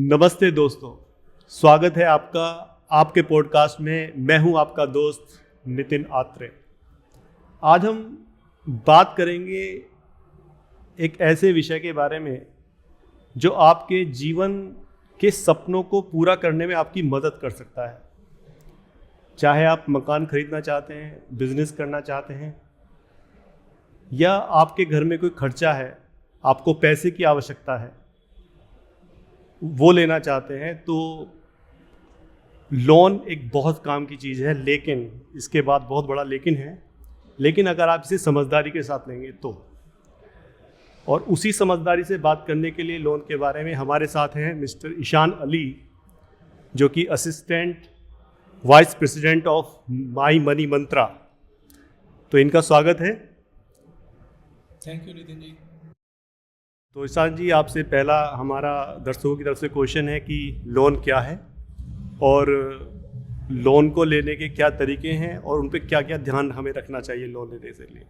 नमस्ते दोस्तों, स्वागत है आपका आपके पॉडकास्ट में। मैं हूं आपका दोस्त नितिन आत्रे। आज हम बात करेंगे एक ऐसे विषय के बारे में जो आपके जीवन के सपनों को पूरा करने में आपकी मदद कर सकता है। चाहे आप मकान खरीदना चाहते हैं, बिजनेस करना चाहते हैं, या आपके घर में कोई खर्चा है, आपको पैसे की आवश्यकता है, वो लेना चाहते हैं, तो लोन एक बहुत काम की चीज़ है। लेकिन इसके बाद बहुत बड़ा लेकिन है, लेकिन अगर आप इसे समझदारी के साथ लेंगे तो। और उसी समझदारी से बात करने के लिए लोन के बारे में हमारे साथ हैं मिस्टर ईशान अली, जो कि assistant vice president of my money mantra. तो इनका स्वागत है। Thank you Nitin ji. तो ईशान जी, आपसे पहला हमारा दर्शकों की तरफ से क्वेश्चन है कि लोन क्या है और लोन को लेने के क्या तरीके हैं और उन पे क्या क्या ध्यान हमें रखना चाहिए लोन लेने से लिए।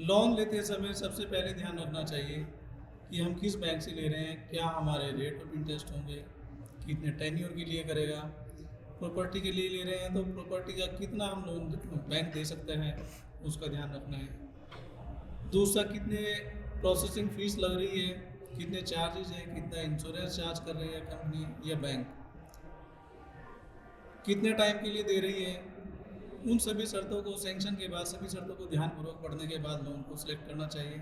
लोन लेते समय सबसे पहले ध्यान रखना चाहिए कि हम किस बैंक से ले रहे हैं, क्या हमारे रेट ऑफ इंटरेस्ट होंगे, कितने टेन्योर के लिए करेगा, प्रॉपर्टी के लिए ले रहे हैं तो प्रॉपर्टी का कितना हम लोन बैंक दे सकते हैं, उसका ध्यान रखना है। दूसरा, कितने प्रोसेसिंग फीस लग रही है, कितने चार्जेस हैं, कितना इंश्योरेंस चार्ज कर रही है कंपनी या बैंक, कितने टाइम के लिए दे रही है। उन सभी शर्तों को सैंक्शन के बाद, सभी शर्तों को ध्यानपूर्वक पढ़ने के बाद लोन को सिलेक्ट करना चाहिए।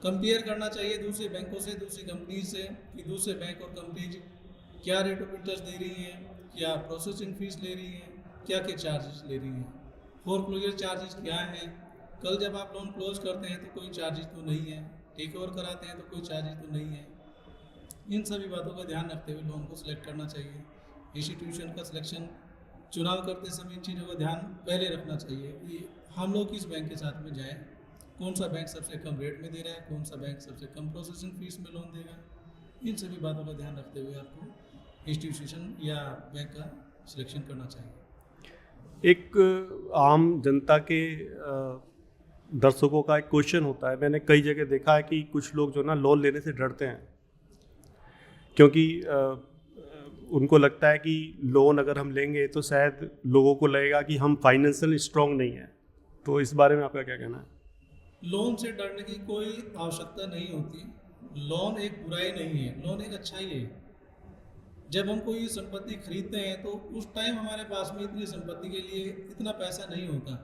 कंपेयर करना चाहिए दूसरे बैंकों से, दूसरी कंपनी से, कि दूसरे बैंक और कंपनीज क्या रेट ऑफ इंटरेस्ट दे रही हैं, क्या प्रोसेसिंग फीस ले रही हैं, क्या क्या चार्जेस ले रही हैं, फोरक्लोजर चार्जेस क्या हैं। कल जब आप लोन क्लोज करते हैं तो कोई चार्जेस तो नहीं है, टेक ओवर कराते हैं तो कोई चार्जेस तो नहीं है। इन सभी बातों का ध्यान रखते हुए लोन को सिलेक्ट करना चाहिए। इंस्टीट्यूशन का सिलेक्शन चुनाव करते समय इन चीज़ों का ध्यान पहले रखना चाहिए कि हम लोग किस बैंक के साथ में जाएं, कौन सा बैंक सबसे कम रेट में दे रहा है, कौन सा बैंक सबसे कम प्रोसेसिंग फीस में लोन देगा। इन सभी बातों का ध्यान रखते हुए आपको इंस्टीट्यूशन या बैंक का सिलेक्शन करना चाहिए। एक आम जनता के दर्शकों का एक क्वेश्चन होता है, मैंने कई जगह देखा है कि कुछ लोग जो ना लोन लेने से डरते हैं, क्योंकि उनको लगता है कि लोन अगर हम लेंगे तो शायद लोगों को लगेगा कि हम फाइनेंशियल स्ट्रांग नहीं हैं। तो इस बारे में आपका क्या कहना है? लोन से डरने की कोई आवश्यकता नहीं होती। लोन एक बुराई नहीं है, लोन एक अच्छाई है। जब हम कोई संपत्ति खरीदते हैं तो उस टाइम हमारे पास में इतनी संपत्ति के लिए इतना पैसा नहीं होता,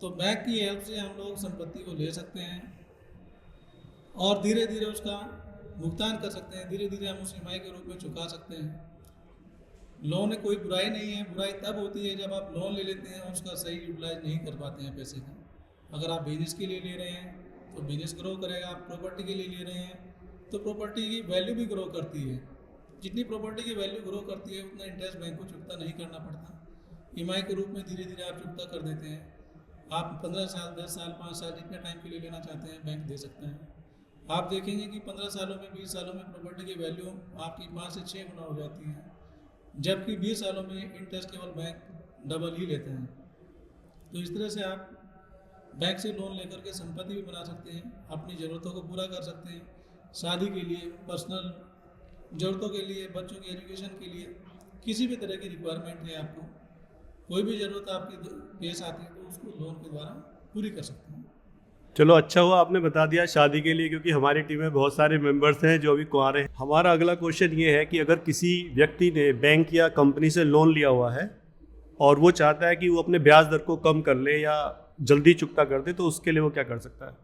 तो बैंक की हेल्प से हम लोग संपत्ति को ले सकते हैं और धीरे धीरे उसका भुगतान कर सकते हैं, धीरे धीरे हम उस ईएमआई के रूप में चुका सकते हैं। लोन कोई बुराई नहीं है। बुराई तब होती है जब आप लोन ले लेते हैं और उसका सही यूटिलाइज नहीं कर पाते हैं पैसे का। अगर आप बिजनेस के लिए ले रहे हैं तो बिजनेस ग्रो करेगा, आप प्रॉपर्टी के लिए ले रहे हैं तो प्रॉपर्टी की वैल्यू भी ग्रो करती है। जितनी प्रॉपर्टी की वैल्यू ग्रो करती है उतना इंटरेस्ट बैंक को चुकता नहीं करना पड़ता। ईएमआई के रूप में धीरे धीरे आप चुकता कर देते हैं। आप 15 साल, 10 साल, 5 साल जितने टाइम के लिए लेना चाहते हैं बैंक दे सकते हैं। आप देखेंगे कि 15 सालों में, 20 सालों में प्रॉपर्टी की वैल्यू आपकी 5 से 6 गुना हो जाती है, जबकि 20 सालों में इंटरेस्ट केवल बैंक डबल ही लेते हैं। तो इस तरह से आप बैंक से लोन लेकर के संपत्ति भी बना सकते हैं, अपनी ज़रूरतों को पूरा कर सकते हैं, शादी के लिए, पर्सनल ज़रूरतों के लिए, बच्चों की एजुकेशन के लिए, किसी भी तरह की रिक्वायरमेंट है, आपको कोई भी ज़रूरत आपकी पेश आती है तो उसको लोन के द्वारा पूरी कर सकते हैं। चलो, अच्छा हुआ आपने बता दिया शादी के लिए, क्योंकि हमारी टीम में बहुत सारे मेंबर्स हैं जो अभी कुंवारे हैं। हमारा अगला क्वेश्चन ये है कि अगर किसी व्यक्ति ने बैंक या कंपनी से लोन लिया हुआ है और वो चाहता है कि वो अपने ब्याज दर को कम कर ले या जल्दी चुकता कर दे, तो उसके लिए वो क्या कर सकता है?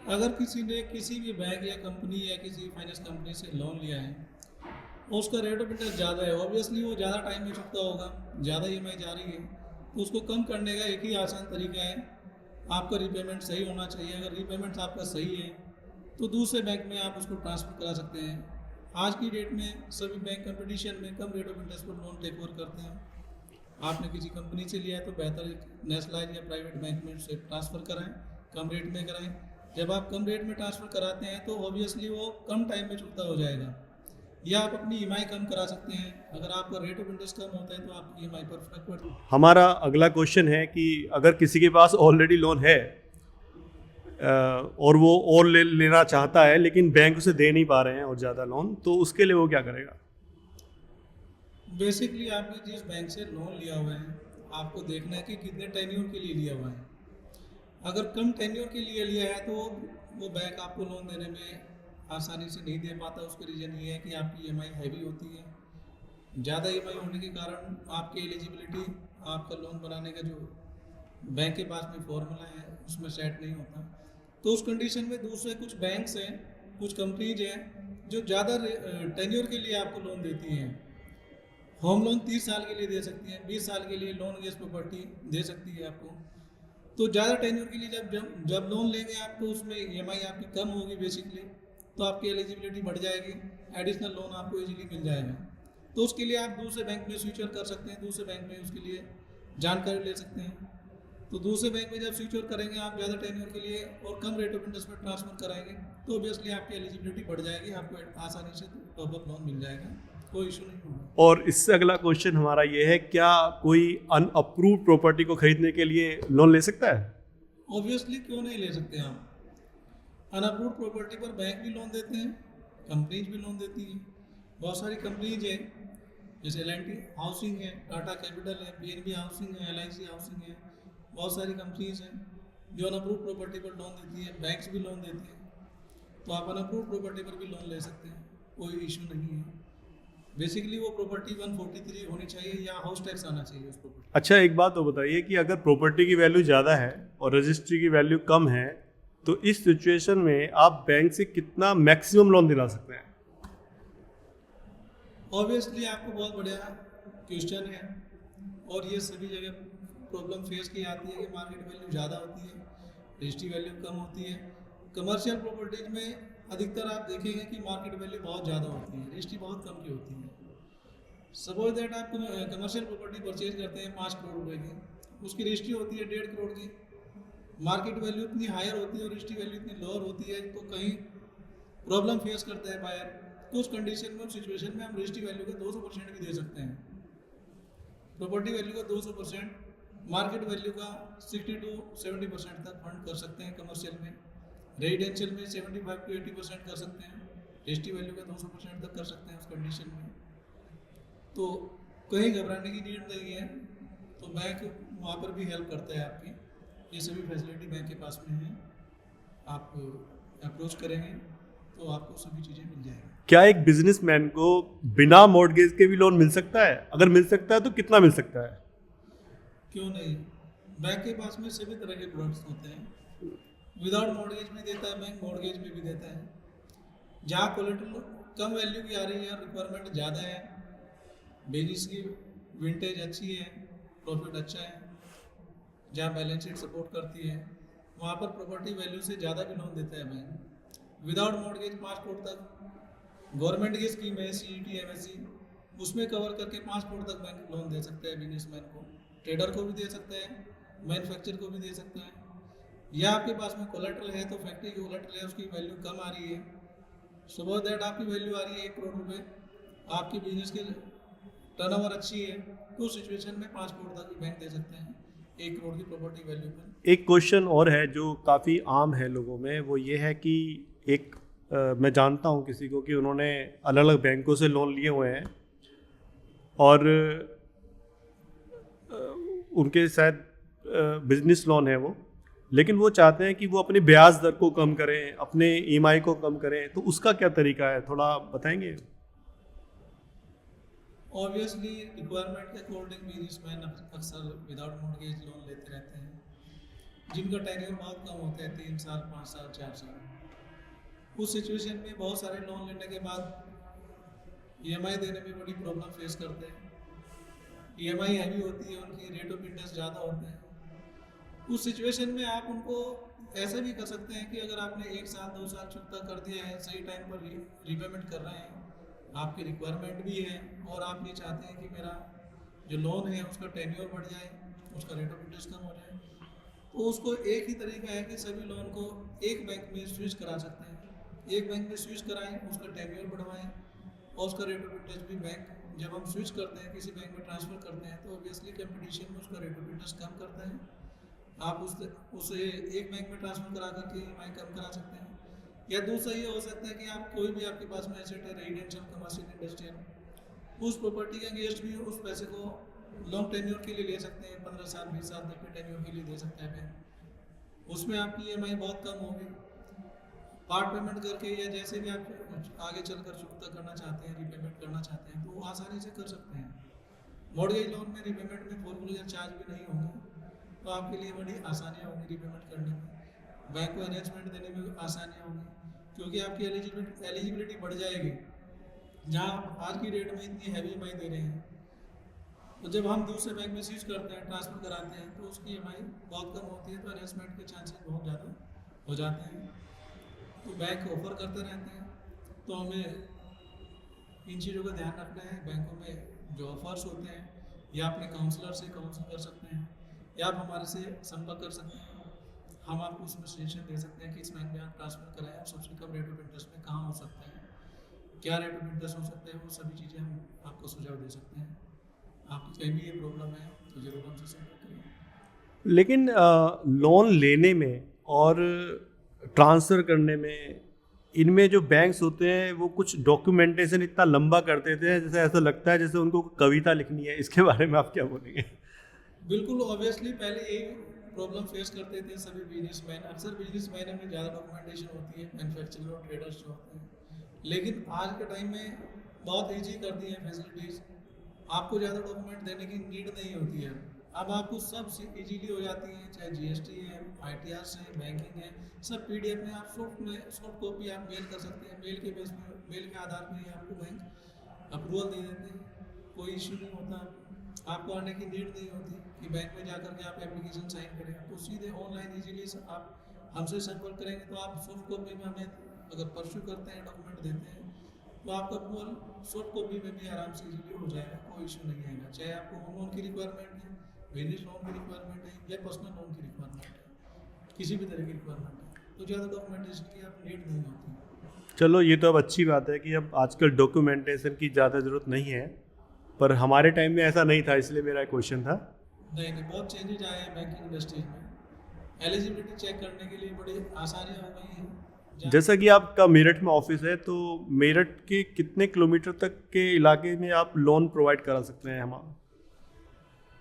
अगर किसी ने किसी भी बैंक या कंपनी या किसी फाइनेंस कंपनी से लोन लिया है और उसका रेट ऑफ इंटरेस्ट ज़्यादा है, ऑब्वियसली वो ज़्यादा टाइम में चुकता होगा, ज़्यादा ईएमआई जा रही है, तो उसको कम करने का एक ही आसान तरीका है, आपका रीपेमेंट सही होना चाहिए। अगर रीपेमेंट आपका सही है तो दूसरे बैंक में आप उसको ट्रांसफ़र करा सकते हैं। आज की डेट में सभी बैंक कंपटीशन में कम रेट ऑफ इंटरेस्ट पर लोन टेक ओवर करते हैं। आपने किसी कंपनी से लिया है तो बेहतर एक नेशनलाइज या प्राइवेट बैंक में से ट्रांसफ़र कराएं, कम रेट में कराएं। जब आप कम रेट में ट्रांसफ़र कराते हैं तो ऑब्वियसली वो कम टाइम में चुकता हो जाएगा, या आप अपनी ईएमआई कम करा सकते हैं। अगर आपका रेट ऑफ इंटरेस्ट कम होता है तो आपकी ईएमआई पर फर्क पड़ता है। हमारा अगला क्वेश्चन है कि अगर किसी के पास ऑलरेडी लोन है, और वो और लेना चाहता है लेकिन बैंक उसे दे नहीं पा रहे हैं और ज़्यादा लोन, तो उसके लिए वो क्या करेगा? बेसिकली आपने जिस बैंक से लोन लिया हुआ है, आपको देखना है कि कितने टेन्योर के लिए लिया हुआ है। अगर कम टेन्योर के लिए लिया है तो वो बैंक आपको लोन देने में आसानी से नहीं दे पाता। उसका रीज़न ये है कि आपकी ईएमआई हैवी होती है। ज़्यादा ईएमआई होने के कारण आपकी एलिजिबिलिटी, आपका लोन बनाने का जो बैंक के पास में फॉर्मूला है उसमें सेट नहीं होता। तो उस कंडीशन में दूसरे कुछ बैंक्स हैं, कुछ कंपनीज हैं जो ज़्यादा टेन्योर के लिए आपको लोन देती हैं। होम लोन 30 साल के लिए दे सकती है, 20 साल के लिए लोन अगेंस्ट प्रॉपर्टी दे सकती है आपको। तो ज़्यादा टेन्योर के लिए जब लोन लेंगे आप, तो उसमें ईएमआई आपकी कम होगी बेसिकली, तो आपकी एलिजिबिलिटी बढ़ जाएगी, एडिशनल लोन आपको इजीली मिल जाएगा। तो उसके लिए आप दूसरे बैंक में स्विच कर सकते हैं, दूसरे बैंक में उसके लिए जानकारी ले सकते हैं। तो दूसरे बैंक में जब स्विच करेंगे आप ज़्यादा टेन्योर के लिए और कम रेट ऑफ इंटरेस्ट में ट्रांसफर कराएंगे, तो ऑब्वियसली आपकी एलिजिबिलिटी बढ़ जाएगी, आपको आसानी से टॉप अप लोन मिल जाएगा, कोई इशू नहीं होगा। और इससे अगला क्वेश्चन हमारा ये है, क्या कोई अनअप्रूव्ड प्रॉपर्टी को खरीदने के लिए लोन ले सकता है? ऑब्वियसली क्यों नहीं ले सकते आप। अनअप्रूव्ड प्रॉपर्टी पर बैंक भी लोन देते हैं, कंपनीज भी लोन देती हैं। बहुत सारी कंपनीज हैं जैसे एल&टी हाउसिंग है, टाटा कैपिटल है, पीएनबी हाउसिंग है, एलआईसी हाउसिंग है। बहुत सारी कंपनीज हैं जो अनअप्रूव्ड प्रॉपर्टी पर लोन देती है, बैंक्स भी लोन देती हैं। तो आप अनअप्रूव्ड प्रॉपर्टी पर भी लोन ले सकते हैं, कोई इशू नहीं है। बेसिकली वो प्रॉपर्टी 143 होनी चाहिए या हाउस टैक्स आना चाहिए उस प्रॉपर्टी। अच्छा, एक बात तो बताइए कि अगर प्रॉपर्टी की वैल्यू ज़्यादा है और रजिस्ट्री की वैल्यू कम है, तो इस सिचुएशन में आप बैंक से कितना मैक्सिमम लोन दिला सकते हैं? ऑब्वियसली आपको बहुत बढ़िया क्वेश्चन है, और ये सभी जगह प्रॉब्लम फेस की आती है कि मार्केट वैल्यू ज़्यादा होती है, रजिस्ट्री वैल्यू कम होती है। कमर्शियल प्रॉपर्टीज में अधिकतर आप देखेंगे कि मार्केट वैल्यू बहुत ज़्यादा होती है, रजिस्ट्री बहुत कम की होती है। सपोज दैट आप कमर्शियल प्रॉपर्टी परचेज करते हैं 5 करोड़ रुपए की, उसकी रजिस्ट्री होती है 1.5 करोड़ की, मार्केट वैल्यू इतनी हायर होती है और रजिस्ट्री वैल्यू इतनी लोअर होती है, तो कहीं प्रॉब्लम फेस करता है बायर। तो उस कंडीशन में, उस सिचुएशन में हम रजिस्ट्री वैल्यू का 200% भी दे सकते हैं, प्रॉपर्टी वैल्यू का 200%, मार्केट वैल्यू का 60 to 70% तक फंड कर सकते हैं कमर्शियल में। रेजिडेंशियल में 75 to 80% कर सकते हैं, रजिस्ट्री वैल्यू का 200% तक कर सकते हैं उस कंडीशन में। तो कहीं घबराने की नीड नहीं है, तो बैंक वहाँ पर भी हेल्प करता है आपकी। ये सभी फैसिलिटी बैंक के पास में है, आप अप्रोच करेंगे तो आपको सभी चीज़ें मिल जाएंगी। क्या एक बिजनेसमैन को बिना मॉर्गेज के भी लोन मिल सकता है? अगर मिल सकता है तो कितना मिल सकता है? क्यों नहीं, बैंक के पास में सभी तरह के प्रोडक्ट्स होते हैं। विदाउट मॉर्गेज भी देता है बैंक, मॉर्गेज में भी देता है। जहाँ कोलेटरल कम वैल्यू की आ रही है, रिक्वायरमेंट ज़्यादा है, बिजनेस की विंटेज अच्छी है, प्रॉफिट अच्छा है, जहाँ बैलेंस शीट सपोर्ट करती है, वहाँ पर प्रॉपर्टी वैल्यू से ज़्यादा भी लोन देता है बैंक। विदाउट मॉर्गेज 5 करोड़ तक गवर्नमेंट की स्कीम है, सीईटी एमएससी, उसमें कवर करके 5 करोड़ तक बैंक लोन दे सकता है बिजनेसमैन को। ट्रेडर को भी दे सकता है, मैन्युफैक्चर को भी दे सकता है। या आपके पास में कोलेटरल है, तो फैक्ट्री की कोलेटरल है, उसकी वैल्यू कम आ रही है, सपोज दैट आपकी वैल्यू आ रही है 1 करोड़ रुपए, आपकी बिजनेस की टर्नओवर अच्छी है, तो सिचुएशन में 5 करोड़ तक भी बैंक दे सकते हैं 1 करोड़ की प्रॉपर्टी वैल्यू पर। एक क्वेश्चन और है जो काफ़ी आम है लोगों में, वो ये है कि एक मैं जानता हूँ किसी को कि उन्होंने अलग अलग बैंकों से लोन लिए हुए हैं और उनके शायद बिजनेस लोन है वो, लेकिन वो चाहते हैं कि वो अपनी ब्याज दर को कम करें, अपने ईएमआई को कम करें, तो उसका क्या तरीका है, थोड़ा बताएंगे? ऑब्वियसली रिक्वायरमेंट के अकॉर्डिंग बिजनेसमैन अक्सर विदाउट मॉर्गेज लोन लेते रहते हैं, जिनका टेन्योर बहुत कम होता है, 3 साल 5 साल 4 साल। उस सिचुएशन में बहुत सारे लोन लेने के बाद ईएमआई देने में बड़ी प्रॉब्लम फेस करते हैं। ईएमआई हैवी होती है, उनकी रेट ऑफ इंटरेस्ट ज़्यादा होते हैं। उस सिचुएशन में आप उनको ऐसा भी कर सकते हैं कि अगर आपने 1 साल 2 साल चुकता कर दिया है, सही टाइम पर रीपेमेंट कर रहे हैं, आपकी रिक्वायरमेंट भी है और आप ये चाहते हैं कि मेरा जो लोन है उसका टेन्योर बढ़ जाए, उसका रेट ऑफ इंटरेस्ट कम हो जाए, तो उसको एक ही तरीका है कि सभी लोन को एक बैंक में स्विच करा सकते हैं। एक बैंक में स्विच कराएं, उसका टेन्योर बढ़वाएं और उसका रेट ऑफ इंटरेस्ट भी बैंक, जब हम स्विच करते हैं किसी बैंक में ट्रांसफ़र करते हैं, तो ऑब्वियसली कंपटीशन में उसका रेट ऑफ इंटरेस्ट कम करता है आप उसे एक बैंक में ट्रांसफर करा करके EMI कम करा सकते हैं। या दूसरा ये हो सकता है कि आप कोई भी आपके पास में एसेट है, रेजिडेंशियल, कमर्शियल, इंडस्ट्रियल, उस प्रॉपर्टी के अगेंस्ट भी उस पैसे को लॉन्ग टेन्योर के लिए ले सकते हैं, 15 साल 20 साल तक के टेन्योर के लिए दे सकता है बैंक। उसमें आपकी EMI बहुत कम होगी। पार्ट पेमेंट करके या जैसे भी आप आगे चलकर चुकता करना चाहते हैं, रीपेमेंट करना चाहते हैं, तो वो आसानी से कर सकते हैं। मॉर्गेज लोन में रीपेमेंट में फोरक्लोजर चार्ज भी नहीं होंगे, तो आपके लिए बड़ी आसानियाँ होंगी रीपेमेंट करने में, बैंक को अरेंजमेंट देने में भी आसानियाँ होंगी, क्योंकि आपकी एलिजिबिलिटी बढ़ जाएगी। जहाँ आप आज की डेट में इतनी हैवी EMI दे रहे हैं, तो जब हम दूसरे बैंक में स्विच करते हैं, ट्रांसफ़र कराते हैं, तो उसकी EMI बहुत कम होती है, तो अरेंजमेंट के चांसेस बहुत ज़्यादा हो जाते हैं। तो बैंक ऑफर करते रहते हैं, तो हमें इन चीज़ों का ध्यान रखना है। बैंकों में जो ऑफर्स होते हैं, या अपने काउंसलर से काउंसिल कर सकते हैं, या आप हमारे से संपर्क कर सकते हैं। हम आपको उसमें सजेशन दे सकते हैं कि इस बैंक में आप ट्रांसफ़र कराएं और सबसे कम रेट ऑफ इंटरेस्ट में कहाँ हो सकता है, क्या रेट ऑफ इंटरेस्ट हो सकता है, वो सभी चीज़ें हम आपको सुझाव दे सकते हैं। आपकी कहीं भी ये प्रॉब्लम है तो ज़रूर हमसे संपर्क करें। लेकिन लोन लेने में और ट्रांसफ़र करने में, इनमें जो बैंक्स होते हैं वो कुछ डॉक्यूमेंटेशन इतना लंबा कर देते हैं, जैसे ऐसा लगता है जैसे उनको कविता लिखनी है। इसके बारे में आप क्या बोलेंगे? बिल्कुल, ऑब्वियसली पहले यही प्रॉब्लम फेस करते थे सभी बिजनेसमैन। अक्सर बिजनेसमैन में ज़्यादा डॉक्यूमेंटेशन होती है, मैन्युफैक्चरर और ट्रेडर्स जो होते हैं। लेकिन आज के टाइम में बहुत ईजी कर दी है फैसिलिटीज़, आपको ज़्यादा डॉक्यूमेंट देने की नीड नहीं होती है। अब आपको सब इजीली हो जाती है, चाहे GST है, ITR है, बैंकिंग है, सब PDF में आप सॉफ्ट कॉपी आप मेल कर सकते हैं। मेल के बेस पे, मेल के आधार पर ही आपको बैंक अप्रूवल दे देते हैं, कोई इश्यू नहीं होता। आपको आने की नीड नहीं होती कि बैंक में जाकर के आप एप्लीकेशन साइन करें, तो सीधे ऑनलाइन इजीली आप हमसे संपर्क करेंगे, तो आप सॉफ्ट कॉपी में हमें अगर परस्यू करते हैं, डॉक्यूमेंट देते हैं, तो आपका अप्रूवल सॉफ्ट कॉपी में भी आराम से इजीली हो जाएगा, कोई इशू नहीं आएगा। चाहे आपको होम लोन की रिक्वायरमेंट है, बिजनेस लोन की रिक्वायरमेंट है, या पर्सनल लोन की रिक्वायरमेंट है, किसी भी तरह की रिक्वायरमेंट है, तो ज़्यादा डॉक्यूमेंटेशन की आप नीड नहीं होती। चलो, ये तो अब अच्छी बात है कि अब आजकल डॉक्यूमेंटेशन की ज़्यादा ज़रूरत नहीं है, पर हमारे टाइम में ऐसा नहीं था, इसलिए मेरा क्वेश्चन था। नहीं नहीं, बहुत चेंजेज आए हैं बैंकिंग इंडस्ट्रीज में। एलिजिबिलिटी चेक करने के लिए बड़ी आसानियाँ हो गई हैं। जैसा कि आपका मेरठ में ऑफिस है, तो मेरठ के कितने किलोमीटर तक के इलाके में आप लोन प्रोवाइड करा सकते हैं?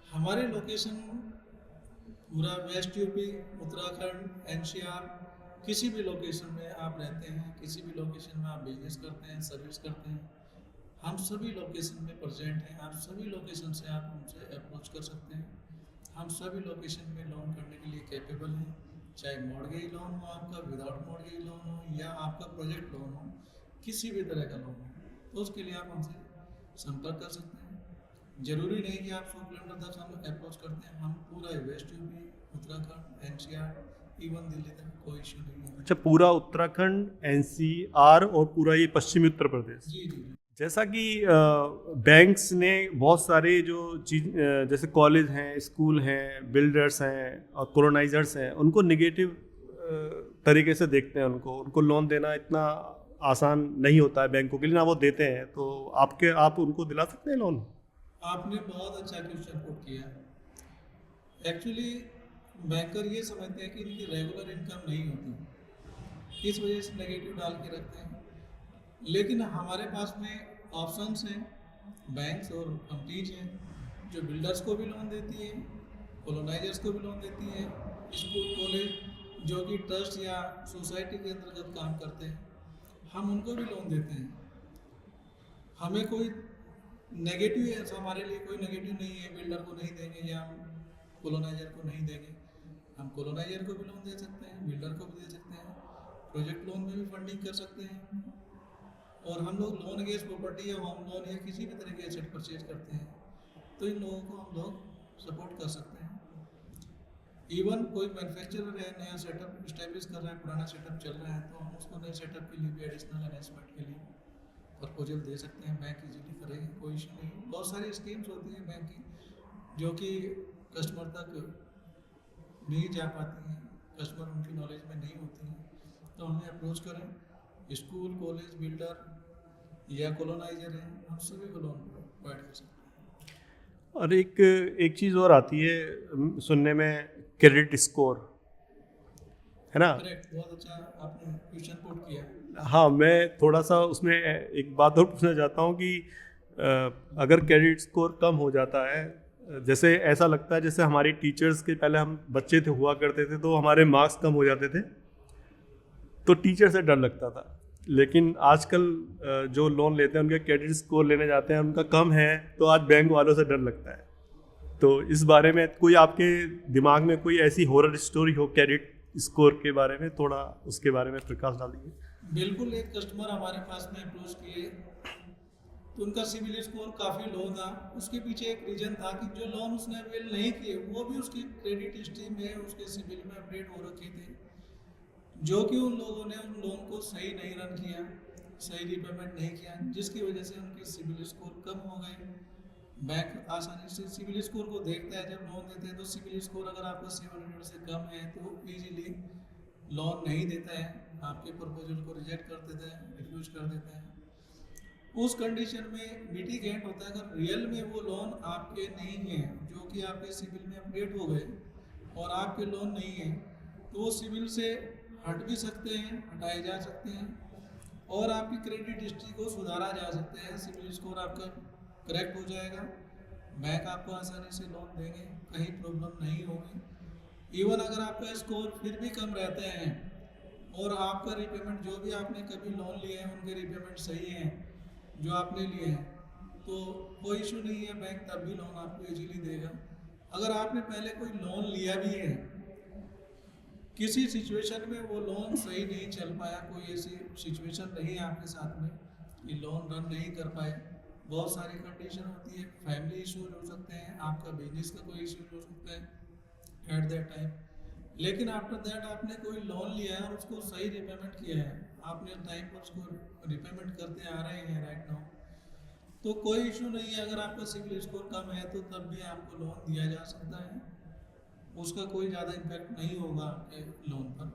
हमारे लोकेशन पूरा वेस्ट यूपी, उत्तराखंड, NCR, किसी भी लोकेशन में आप रहते हैं, किसी भी लोकेशन में आप बिजनेस करते हैं, सर्विस करते हैं, हम सभी लोकेशन में प्रेजेंट हैं। आप सभी लोकेशन से आप हमसे अप्रोच कर सकते हैं। हम सभी लोकेशन में लोन करने के लिए कैपेबल हैं, चाहे मॉर्गेज लोन हो आपका, विदाउट मॉर्गेज लोन हो, या आपका प्रोजेक्ट लोन हो, किसी भी तरह का लोन हो, तो उसके लिए आप हमसे संपर्क कर सकते हैं। जरूरी नहीं कि आप 100 किलोमीटर तक हम अप्रोच करते हैं, हम पूरा west UP, Uttarakhand, NCR, even Delhi तक कोई इशू नहीं है। अच्छा, पूरा उत्तराखंड, NCR और पूरा ये पश्चिमी उत्तर प्रदेश। जी जी जी। जैसा कि बैंक्स ने बहुत सारे जो चीज, जैसे कॉलेज हैं, स्कूल हैं, बिल्डर्स हैं और कॉलोनाइजर्स हैं, उनको निगेटिव तरीके से देखते हैं। उनको लोन देना इतना आसान नहीं होता है बैंकों के लिए, ना वो देते हैं। तो आप उनको दिला सकते हैं लोन? आपने बहुत अच्छा क्वेश्चन पुट किया। एक्चुअली बैंकर ये समझते हैं कि इनकी रेगुलर इनकम नहीं होती, इस वजह से नेगेटिव डाल के रखते हैं। लेकिन हमारे पास में ऑप्शंस हैं, बैंक्स और कंपनीज हैं जो बिल्डर्स को भी लोन देती हैं, कॉलोनाइजर्स को भी लोन देती हैं, स्कूल कॉलेज जो कि ट्रस्ट या सोसाइटी के अंतर्गत काम करते हैं, हम उनको भी लोन देते हैं। हमें कोई नेगेटिव है, हमारे लिए कोई नेगेटिव नहीं है, बिल्डर को नहीं देंगे या हम कॉलोनाइजर को नहीं देंगे। हम कॉलोनाइजर को भी लोन दे सकते हैं, बिल्डर को भी दे सकते हैं, प्रोजेक्ट लोन में भी फंडिंग कर सकते हैं। और हम लोग लोन अगेंस्ट प्रॉपर्टी या होम लोन या किसी भी तरह के एसेट परचेज करते हैं, तो इन लोगों को हम लोग सपोर्ट कर सकते हैं। इवन कोई मैन्युफैक्चरर है, नया सेटअप इस्टेब्लिश कर रहा है, पुराना सेटअप चल रहा है, तो हम उसको नए सेटअप के लिए भी एडिशनल अरेंजमेंट के लिए प्रपोजल दे सकते हैं। बैंक इजीली करेंगे, कोई इशू नहीं। बहुत सारी स्कीम्स होती हैं बैंक की जो कि कस्टमर तक नहीं जा पाती हैं, कस्टमर उनकी नॉलेज में नहीं होती हैं, तो हमें अप्रोच करें। स्कूल, कॉलेज, बिल्डर या कॉलोनाइजर हैं, हम सभी को लोन प्रोवाइड कर सकते हैं। और एक चीज़ और आती है सुनने में, क्रेडिट स्कोर, है ना? करेक्ट, बहुत अच्छा आपने क्वेश्चन पुट किया। हाँ, मैं थोड़ा सा उसमें एक बात और पूछना चाहता हूँ कि अगर क्रेडिट स्कोर कम हो जाता है, जैसे ऐसा लगता है जैसे हमारी टीचर्स के, पहले हम बच्चे थे हुआ करते थे तो हमारे मार्क्स कम हो जाते थे तो टीचर से डर लगता था, लेकिन आजकल जो लोन लेते हैं उनके क्रेडिट स्कोर लेने जाते हैं, उनका कम है तो आज बैंक वालों से डर लगता है। तो इस बारे में कोई आपके दिमाग में कोई ऐसी हॉरर स्टोरी हो क्रेडिट स्कोर के बारे में, थोड़ा उसके बारे में प्रकाश डालिए। बिल्कुल, एक कस्टमर हमारे पास में अप्रोच किए तो उनका सिविल स्कोर काफ़ी लो था। उसके पीछे एक रीज़न था कि जो लोन उसने अवेल नहीं किए वो भी उसकी क्रेडिट हिस्ट्री में, उसके सिविल में अपडेट हो रखे थे, जो कि उन लोगों ने उन लोन को सही नहीं रन किया, सही रिपेमेंट नहीं किया, जिसकी वजह से उनके सिविल स्कोर कम हो गए। बैंक आसानी से सिविल स्कोर को देखता है, जब लोन देते हैं तो सिविल स्कोर अगर आपका 700 से कम है तो इजीली लोन नहीं देता है, आपके प्रपोजल को रिजेक्ट कर देता है, रिफ्यूज कर देता है। उस कंडीशन में मिटिगेट होता है, अगर रियल में वो लोन आपके नहीं है, जो कि आपके सिविल में अपडेट हो गए और आपके लोन नहीं है, तो वो सिविल से हट भी सकते हैं, हटाए जा सकते हैं और आपकी क्रेडिट हिस्ट्री को सुधारा जा सकता है, सिविल स्कोर आपका करेक्ट हो जाएगा, बैंक आपको आसानी से लोन देंगे, कहीं प्रॉब्लम नहीं होगी। इवन अगर आपका स्कोर फिर भी कम रहते हैं और आपका रिपेमेंट, जो भी आपने कभी लोन लिए हैं उनके रिपेमेंट सही हैं जो आपने लिए हैं, तो कोई इशू नहीं है, बैंक तब भी लोन आपको इजीली देगा। अगर आपने पहले कोई लोन लिया भी है, किसी सिचुएशन में वो लोन सही नहीं चल पाया, कोई ऐसी सिचुएशन रही आपके साथ में कि लोन रन नहीं कर पाए, बहुत सारी कंडीशन होती है, फैमिली इश्यूज हो सकते हैं, आपका बिजनेस का कोई इशू हो सकता है एट दैट टाइम, लेकिन आफ्टर दैट आपने कोई लोन लिया है और उसको सही रिपेमेंट किया है, आपने टाइम पर उसको रिपेमेंट करते आ रहे हैं राइट नाउ, तो कोई इशू नहीं है। अगर आपका सिविल स्कोर कम है तो तब भी आपको लोन दिया जा सकता है, उसका कोई ज़्यादा इम्पैक्ट नहीं होगा आपके लोन पर।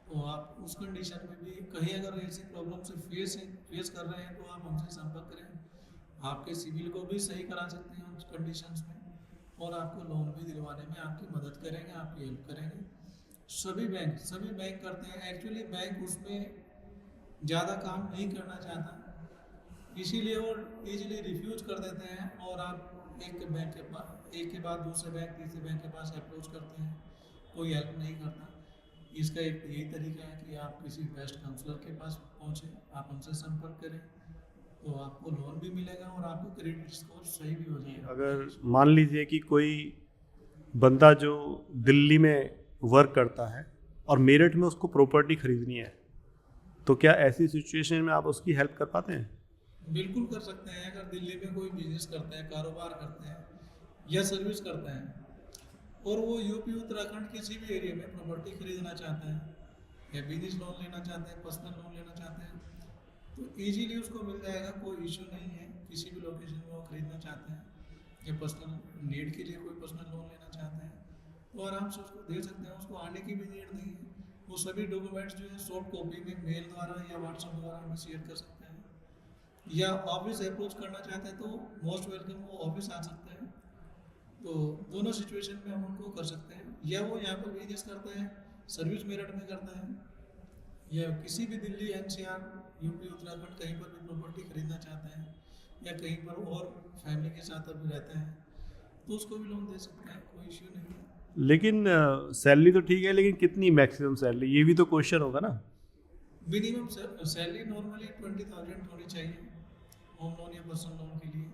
तो आप उस कंडीशन में भी कहीं अगर ऐसी प्रॉब्लम से फेस कर रहे हैं तो आप हमसे संपर्क करें, आपके सिविल को भी सही करा सकते हैं उस कंडीशंस में और आपको लोन भी दिलवाने में आपकी मदद करेंगे, आपकी हेल्प करेंगे। सभी बैंक करते हैं, एक्चुअली बैंक उसमें ज़्यादा काम नहीं करना चाहता, इसीलिए वो इजीली रिफ्यूज कर देते हैं और आप एक के बाद दूसरे बैंक, तीसरे बैंक के पास अप्रोच करते हैं, कोई हेल्प नहीं करता। इसका एक यही तरीका है कि आप किसी बेस्ट काउंसलर के पास पहुँचें, आप हमसे संपर्क करें तो आपको लोन भी मिलेगा और आपको क्रेडिट स्कोर सही भी हो जाएगा। अगर मान लीजिए कि कोई बंदा जो दिल्ली में वर्क करता है और मेरठ में उसको प्रॉपर्टी खरीदनी है, तो क्या ऐसी सिचुएशन में आप उसकी हेल्प कर पाते हैं? बिल्कुल कर सकते हैं। अगर दिल्ली में कोई बिजनेस करते हैं, कारोबार करते हैं या सर्विस करते हैं और वो यूपी उत्तराखंड किसी भी एरिया में प्रॉपर्टी खरीदना चाहते हैं या बिजनेस लोन लेना चाहते हैं, पर्सनल लोन लेना चाहते हैं, तो इजीली उसको मिल जाएगा, कोई इशू नहीं है। किसी भी लोकेशन में वो खरीदना चाहते हैं या पर्सनल नीड के लिए कोई पर्सनल लोन लेना चाहते हैं तो आराम से उसको दे सकते हैं, उसको आने की भी नीड नहीं है। वो सभी डॉक्यूमेंट्स जो है सॉफ्ट कॉपी में मेल द्वारा या व्हाट्सएप द्वारा हमें शेयर कर सकते हैं, या ऑफिस अप्रोच करना चाहते हैं तो मोस्ट वेलकम, वो ऑफिस आ सकते हैं। तो दोनों सिचुएशन में हम उनको कर सकते हैं, या वो यहाँ पर बिजनेस करते हैं, सर्विस मेरठ में करते हैं, या किसी भी दिल्ली एनसीआर यूपी उत्तराखंड कहीं पर भी प्रॉपर्टी खरीदना चाहते हैं या कहीं पर और फैमिली के साथ अभी रहते हैं तो उसको भी लोन दे सकते हैं, कोई इश्यू नहीं है। लेकिन सैलरी तो ठीक है, लेकिन कितनी मैक्सिमम सैलरी, ये भी तो क्वेश्चन होगा ना। मिनिमम सैलरी नॉर्मली 20,000 होनी चाहिए होम लोन या पर्सनल लोन के लिए।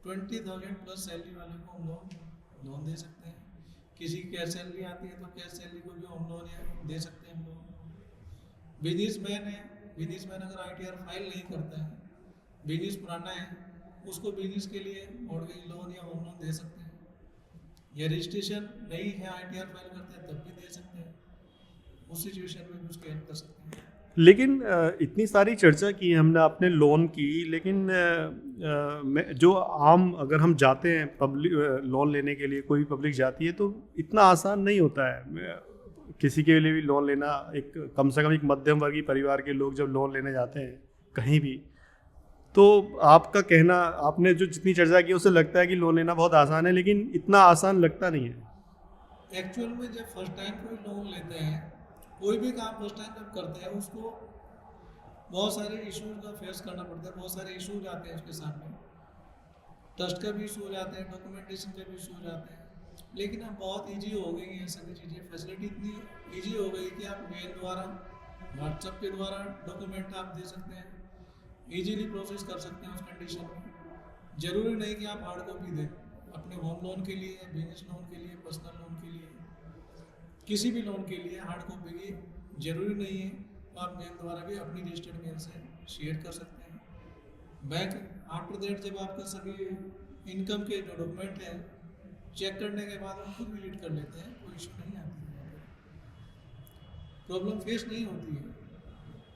20,000 प्लस सैलरी वाले को हम लोन दे सकते हैं। किसी की कैश सैलरी आती है तो कैश सैलरी को भी होम लोन या दे सकते हैं हम लोग। बिजनेसमैन है, बिजनेसमैन अगर ITR फाइल नहीं करता है, बिजनेस पुराना है, उसको बिजनेस के लिए मॉर्गेज लोन या होम लोन दे सकते हैं, या रजिस्ट्रेशन नहीं है ITR फाइल करते हैं तब भी दे सकते हैं, उस सिचुएशन में भी उसकी हेल्प कर सकते हैं। लेकिन इतनी सारी चर्चा की हमने आपने लोन की, लेकिन जो आम अगर हम जाते हैं पब्लिक लोन लेने के लिए, कोई पब्लिक जाती है तो इतना आसान नहीं होता है किसी के लिए भी लोन लेना। एक कम से कम एक मध्यम वर्गीय परिवार के लोग जब लोन लेने जाते हैं कहीं भी, तो आपका कहना, आपने जो जितनी चर्चा की उससे लगता है कि लोन लेना बहुत आसान है, लेकिन इतना आसान लगता नहीं है। एक्चुअल में जब फर्स्ट टाइम कोई लोन लेते हैं, कोई भी काम फर्स्ट टाइम जब करते हैं, उसको बहुत सारे इश्यूज का फेस करना पड़ता है, बहुत सारे इश्यूज आते हैं उसके सामने। ट्रस्ट का भी इशू हो जाते हैं, डॉक्यूमेंटेशन का भी इशू हो जाते हैं। लेकिन अब बहुत इजी हो गई हैं सभी चीज़ें, फैसिलिटी इतनी इजी हो गई कि आप मेल द्वारा, व्हाट्सएप के द्वारा डॉक्यूमेंट आप दे सकते हैं, इजीली प्रोसेस कर सकते हैं उस कंडीशन में। ज़रूरी नहीं कि आप हार्ड कॉपी दें अपने होम लोन के लिए, बिजनेस लोन के लिए, पर्सनल लोन के लिए, किसी भी लोन के लिए हार्ड कॉपी की ज़रूरी नहीं है। आप मेल द्वारा भी अपनी रजिस्टर्ड मेल से शेयर कर सकते हैं। बैंक आफ्टर दैट जब आपका सभी इनकम के जो डॉक्यूमेंट हैं चेक करने के बाद हम खुद विजिट कर लेते हैं, कोई इशू नहीं आती है, प्रॉब्लम फेस नहीं होती है।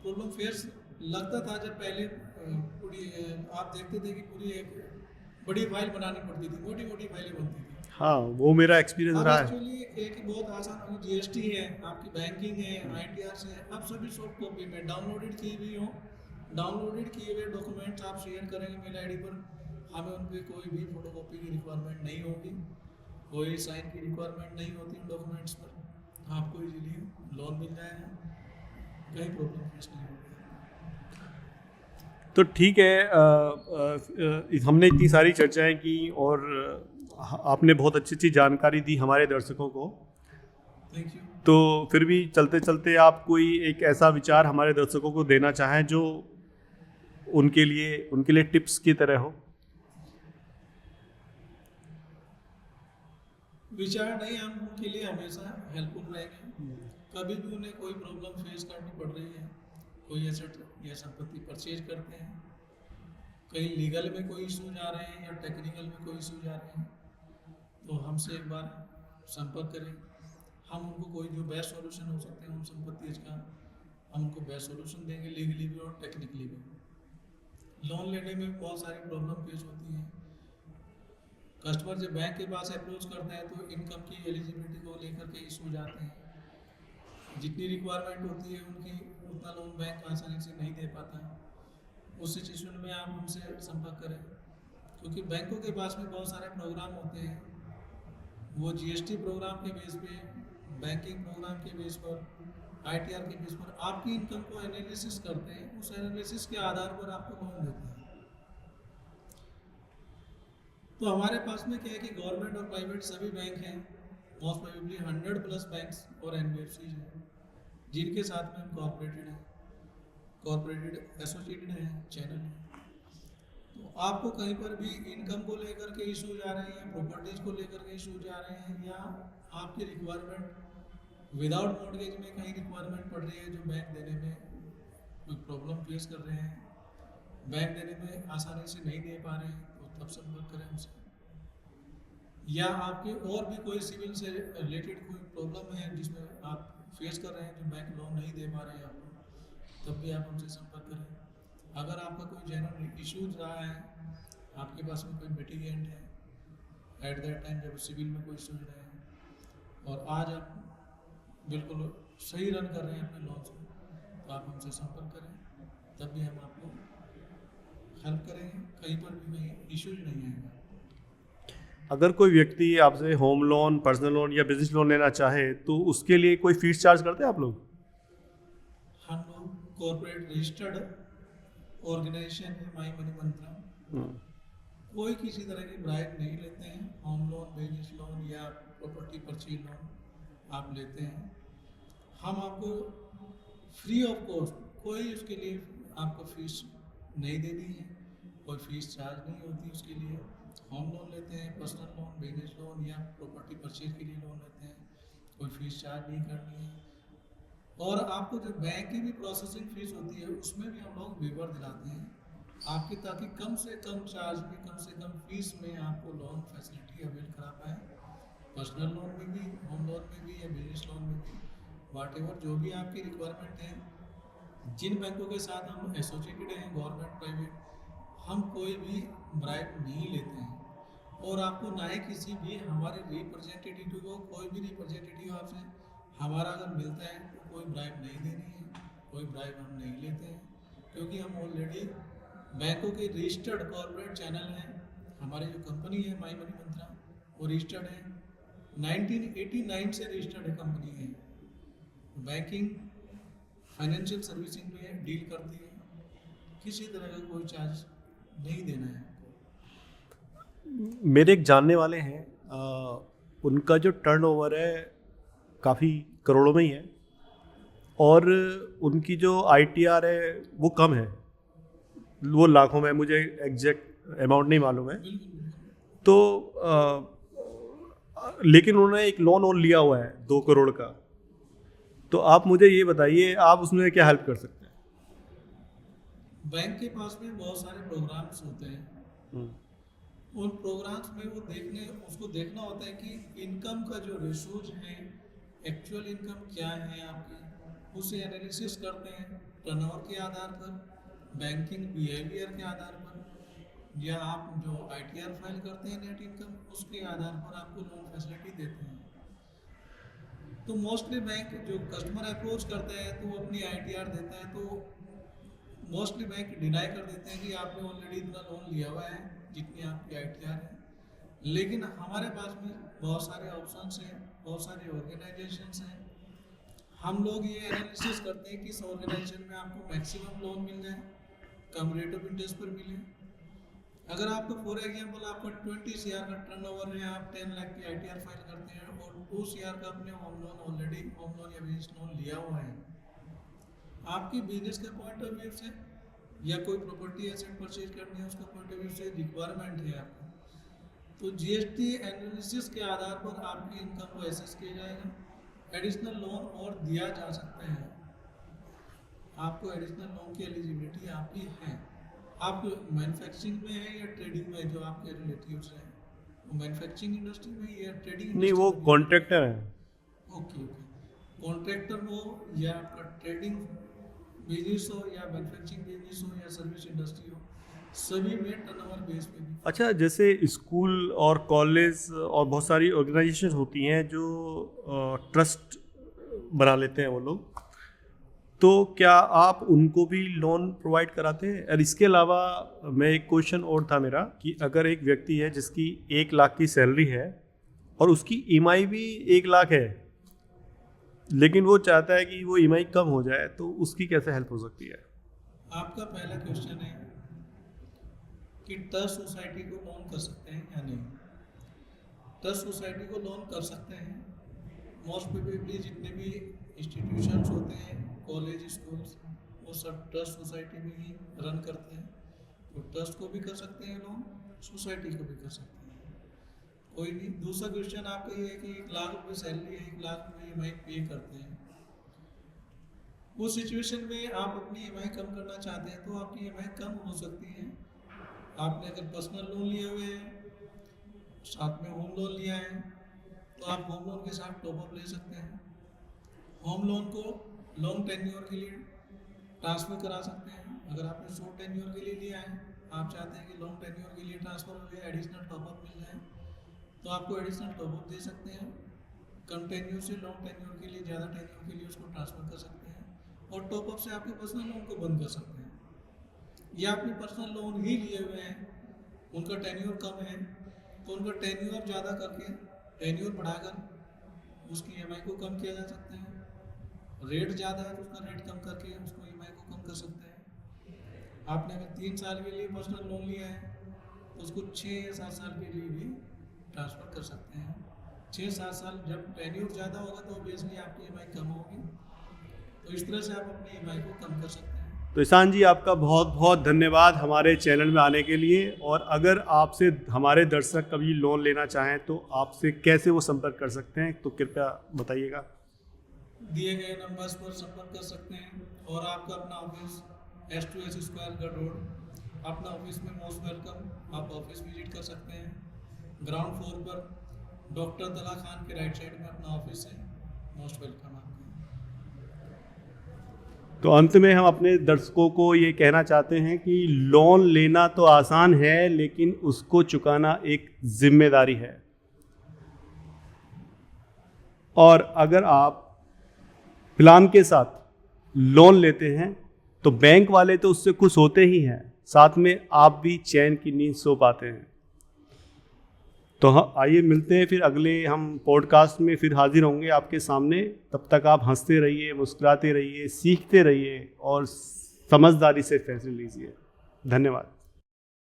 प्रॉब्लम फेस लगता था जब पहले पूरी आप देखते थे कि पूरी एक बड़ी फाइल बनानी पड़ती थी, मोटी मोटी फाइलें बनती थी। हाँ, वो मेरा एक्सपीरियंस अब रहा है। एक्चुअली एक बहुत आसान हो, जीएसटी है, आपकी बैंकिंग है, आईटीआर है, अब सभी सॉफ्ट कॉपी में डाउनलोडेड की हुई हो, डाउनलोडेड किए हुए डॉक्यूमेंट्स आप शेयर करेंगे मेल आईडी पर, हमें उन पर कोई भी फोटोकॉपी की रिक्वायरमेंट नहीं होगी, कोई साइन की रिक्वायरमेंट नहीं होती उन डॉक्यूमेंट्स पर, आपको इजीली लोन मिल जाएगा, कहीं प्रॉब्लम फेस नहीं होगी। तो ठीक है, हमने इतनी सारी चर्चाएं की और आपने बहुत अच्छी अच्छी जानकारी दी हमारे दर्शकों को। Thank you. तो फिर भी चलते चलते आप कोई एक ऐसा विचार हमारे दर्शकों को देना चाहें जो उनके लिए टिप्स की तरह हो। विचार नहीं, हम उनके लिए हमेशा हेल्पफुल रहेंगे। कभी भी उन्हें कोई प्रॉब्लम फेस करनी पड़ रही है, कोई एसेट या संपत्ति परचेज करते हैं, कहीं लीगल में कोई इशूज आ रहे हैं या टेक्निकल में कोई इशूज आ रहे हैं, तो हमसे एक बार संपर्क करें। हम उनको कोई जो बेस्ट सॉल्यूशन हो सकते हैं उन संपत्ति का, हम उनको बेस्ट सॉल्यूशन देंगे, लीगली भी और टेक्निकली भी। लोन लेने में बहुत सारी प्रॉब्लम फेस होती हैं। कस्टमर जब बैंक के पास अप्रोच करते हैं तो इनकम की एलिजिबिलिटी को लेकर के इशूज आते हैं, जितनी रिक्वायरमेंट होती है उनकी उतना लोन बैंक आसानी से नहीं दे पाता। उस सिचुएशन में आप हमसे संपर्क करें, क्योंकि बैंकों के पास में बहुत सारे प्रोग्राम होते हैं, वो जीएसटी प्रोग्राम के बेस पे, बैंकिंग प्रोग्राम के बेस पर, आईटीआर के बेस पर आपकी इनकम को एनालिसिस करते हैं, उस एनालिसिस के आधार पर आपको लोन देते हैं। तो हमारे पास में क्या है कि गवर्नमेंट और प्राइवेट सभी बैंक हैं, मोस्ट प्रोबेबली 100+ बैंक्स और एनबीएफसी हैं जिनके साथ में हम कॉर्पोरेटेड हैं, कॉर्पोरेटेड एसोसिएटेड हैं, चैनल हैं। तो आपको कहीं पर भी इनकम को लेकर के इशूज आ रहे हैं या प्रॉपर्टीज को लेकर के इशूज आ रहे हैं, या आपकी रिक्वायरमेंट विदाउट मॉर्गेज में कहीं रिक्वायरमेंट पड़ रही है जो बैंक देने में कोई प्रॉब्लम फेस कर रहे हैं, बैंक देने में आसानी से नहीं दे पा रहे हैं, तो तब संपर्क करें हमसे। या आपके और भी कोई सिविल से रिलेटेड कोई प्रॉब्लम है जिसमें आप फेस कर रहे हैं जो बैंक लोन नहीं दे पा रहे हैं आपको, तब भी आप हमसे संपर्क करें। अगर आपका कोई जेन्युइन इशूज रहा है, आपके पास में कोई मिटिगेंट है एट दैट टाइम जब सिविल में कोई इशूज रहे हैं, और आज आप बिल्कुल सही रन कर रहे हैं अपने लोन से, तो आप हमसे संपर्क करें, तब भी हम आपको हेल्प करेंगे, कहीं पर भी कहीं इशूज नहीं आएगा। अगर कोई व्यक्ति आपसे होम लोन, पर्सनल लोन या बिजनेस लोन लेना चाहे तो उसके लिए कोई फीस चार्ज करते हैं आप लोग? हम लोग कॉर्पोरेट रजिस्टर्ड ऑर्गेनाइजेशन है माई मनी मंत्रा, कोई किसी तरह की ब्राइब नहीं लेते हैं। होम लोन, बिजनेस लोन या प्रॉपर्टी परचेज लोन आप लेते हैं, हम आपको फ्री ऑफ कॉस्ट, कोई उसके लिए आपको फीस नहीं देनी है, कोई फीस चार्ज नहीं होती उसके लिए। होम लोन लेते हैं, पर्सनल लोन, बिजनेस लोन या प्रॉपर्टी परचेज के लिए लोन लेते हैं, कोई फीस चार्ज नहीं करनी है। और आपको जो बैंक की भी प्रोसेसिंग फीस होती है उसमें भी हम लोग वेवर दिलाते हैं आपकी, ताकि कम से कम चार्ज में, कम से कम फीस में आपको लोन फैसिलिटी अवेल करा पाए। पर्सनल लोन में भी, होम लोन में भी या बिजनेस लोन में भी, व्हाटएवर जो भी आपकी रिक्वायरमेंट है। जिन बैंकों के साथ हम एसोसिएटेड हैं, गवर्नमेंट, प्राइवेट, हम कोई भी ब्राइब नहीं लेते हैं, और आपको ना ही किसी भी हमारे रिप्रेजेंटेटिव को, कोई भी रिप्रेजेंटेटिव आपसे हमारा अगर मिलता है तो कोई ब्राइब नहीं देनी है, कोई ब्राइब हम नहीं लेते हैं, क्योंकि हम ऑलरेडी बैंकों के रजिस्टर्ड कॉर्पोरेट चैनल हैं। हमारी जो कंपनी है माई मनी मंत्रा, वो रजिस्टर्ड है, 1989 से रजिस्टर्ड है कंपनी है। बैंकिंग फाइनेंशियल सर्विसिंग में डील करती है, किसी तरह का कोई चार्ज नहीं देना है आपको। मेरे एक जानने वाले हैं, उनका जो टर्नओवर है काफ़ी करोड़ों में ही है और उनकी जो ITR है वो कम है, वो लाखों में, मुझे एग्जैक्ट अमाउंट नहीं मालूम है। बिल्कुल। तो लेकिन उन्होंने एक लोन और लिया हुआ है 2 करोड़ का। तो आप मुझे ये बताइए, आप उसमें क्या हेल्प कर सकते हैं? बैंक के पास में बहुत सारे प्रोग्राम्स होते हैं, उन प्रोग्राम्स में उसको देखना होता है कि इनकम का जो रेशोज है, एक्चुअल इनकम क्या है आपकी, उसे एनालिसिस करते हैं टर्नओवर के आधार पर, बैंकिंग बिहेवियर के आधार पर, या आप जो ITR फाइल करते हैं नेट इनकम, उसके आधार पर आपको लोन फैसिलिटी देते हैं। तो मोस्टली बैंक जो कस्टमर अप्रोच करते हैं तो वो अपनी ITR देता है, तो मोस्टली बैंक डिनाई कर देते हैं कि आपने ऑलरेडी इतना लोन लिया हुआ है जितनी आपकी ITR है। लेकिन हमारे पास में बहुत सारे ऑप्शंस हैं, बहुत सारे ऑर्गेनाइजेशंस हैं। हम लोग ये एनालिसिस करते हैं कि इस ऑर्गेनाइजेशन में आपको मैक्सिमम लोन मिल जाए, कम रेट ऑफ इंटरेस्ट पर मिले। अगर आपको फॉर एग्जांपल आपका 20 CR का टर्नओवर है, आप 10 लाख की ITR फाइल करते हैं और 2 CR का अपने home loan already home loan या बिजनेस लोन लिया हुआ है, आपकी बिजनेस के पॉइंट ऑफ व्यू से या कोई प्रॉपर्टी एसेट परचेज करनी है उसका पॉइंट ऑफ व्यू से रिक्वायरमेंट है आपको, तो GST एनालिसिस के आधार पर आपकी इनकम को एसेस किया जाएगा, एडिशनल लोन और दिया जा सकता है। आपको एडिशनल लोन की एलिजिबिलिटी आपकी है। आप मैन्युफैक्चरिंग में है या ट्रेडिंग में, जो आपके रिलेटिव्स हैं वो मैन्युफैक्चरिंग इंडस्ट्री में या ट्रेडिंग? नहीं, वो कॉन्ट्रैक्टर है। ओके, कॉन्ट्रैक्टर हो या आपका ट्रेडिंग बिजनेस हो या मैन्युफैक्चरिंग बिजनेस हो या सर्विस इंडस्ट्री हो, सभी में टर्नओवर बेस पे भी। अच्छा, जैसे स्कूल और कॉलेज और बहुत सारी ऑर्गेनाइजेशन होती हैं जो ट्रस्ट बना लेते हैं वो लोग, तो क्या आप उनको भी लोन प्रोवाइड कराते हैं? और इसके अलावा मैं एक क्वेश्चन और था मेरा कि अगर एक व्यक्ति है जिसकी 1 लाख की सैलरी है और उसकी EMI भी 1 लाख है, लेकिन वो चाहता है कि वो EMI कम हो जाए, तो उसकी कैसे हेल्प हो सकती है? आपका पहला क्वेश्चन है कि ट्रस्ट सोसाइटी को लोन कर सकते हैं या नहीं। ट्रस्ट सोसाइटी को लोन कर सकते हैं। मोस्ट प्रोबेबली जितने भी इंस्टीट्यूशंस होते हैं, कॉलेज, स्कूल्स, वो सब ट्रस्ट सोसाइटी में ही रन करते हैं, तो ट्रस्ट को भी कर सकते हैं लोन, सोसाइटी को भी कर सकते हैं, कोई नहीं। दूसरा क्वेश्चन आपका ये है कि 1 लाख रुपये सैलरी है, 1 लाख रुपये EMI पे करते हैं। उस सिचुएशन में आप अपनी EMI कम करना चाहते हैं तो आपकी EMI कम हो सकती है। आपने अगर पर्सनल लोन लिए हुए हैं, साथ में होम लोन लिया है, तो आप होम लोन के साथ टॉपअप ले सकते हैं। होम लोन को लॉन्ग टेन्योर के लिए ट्रांसफ़र करा सकते हैं। अगर आपने शॉर्ट टेन्योर के लिए लिया है, आप चाहते हैं कि लॉन्ग टेन्योर के लिए ट्रांसफ़र हो गया, एडिशनल टॉपअप मिल जाए, तो आपको एडिशनल टॉपअप दे सकते हैं। कम टेन्योर से लॉन्ग टेन्योर के लिए, ज़्यादा टेन्योर के लिए उसको ट्रांसफ़र कर सकते हैं और टॉपअप से आपके पर्सनल लोन को बंद कर सकते हैं। या आपने पर्सनल लोन ही लिए हुए हैं, उनका टेन्योर कम है, तो उनका टेन्योर ज़्यादा करके, टेन्योर बढ़ाकर उसकी EMI को कम किया जा सकता है। रेट ज़्यादा है तो उसका रेट कम करके उसको EMI को कम कर सकते हैं। आपने अगर 3 साल के लिए पर्सनल लोन लिया है तो उसको 6 या 7 साल के लिए भी ट्रांसफ़र कर सकते हैं। 6-7 साल जब टेन्योर ज़्यादा होगा तो ऑब्वियसली आपकी EMI कम होगी, तो इस तरह से आप अपनी EMI को कम कर सकते हैं। तो ईशान जी, आपका बहुत बहुत धन्यवाद हमारे चैनल में आने के लिए। और अगर आपसे हमारे दर्शक कभी लोन लेना चाहें तो आपसे कैसे वो संपर्क कर सकते हैं, तो कृपया बताइएगा। दिए गए नंबर्स पर संपर्क कर सकते हैं और आपका अपना ऑफिस S2S स्क्वायर गढ़ रोड, अपना ऑफिस में मोस्ट वेलकम। आप ऑफिस विजिट कर सकते हैं। ग्राउंड फ्लोर पर डॉक्टर तला खान के राइट साइड में अपना ऑफिस है। मोस्ट वेलकम आपका। तो अंत में हम अपने दर्शकों को ये कहना चाहते हैं कि लोन लेना तो आसान है, लेकिन उसको चुकाना एक जिम्मेदारी है। और अगर आप प्लान के साथ लोन लेते हैं तो बैंक वाले तो उससे खुश होते ही हैं, साथ में आप भी चैन की नींद सो पाते हैं। तो हाँ, आइए मिलते हैं फिर अगले हम पॉडकास्ट में फिर हाजिर होंगे आपके सामने। तब तक आप हंसते रहिए, मुस्कुराते रहिए, सीखते रहिए और समझदारी से फैसले लीजिए। धन्यवाद।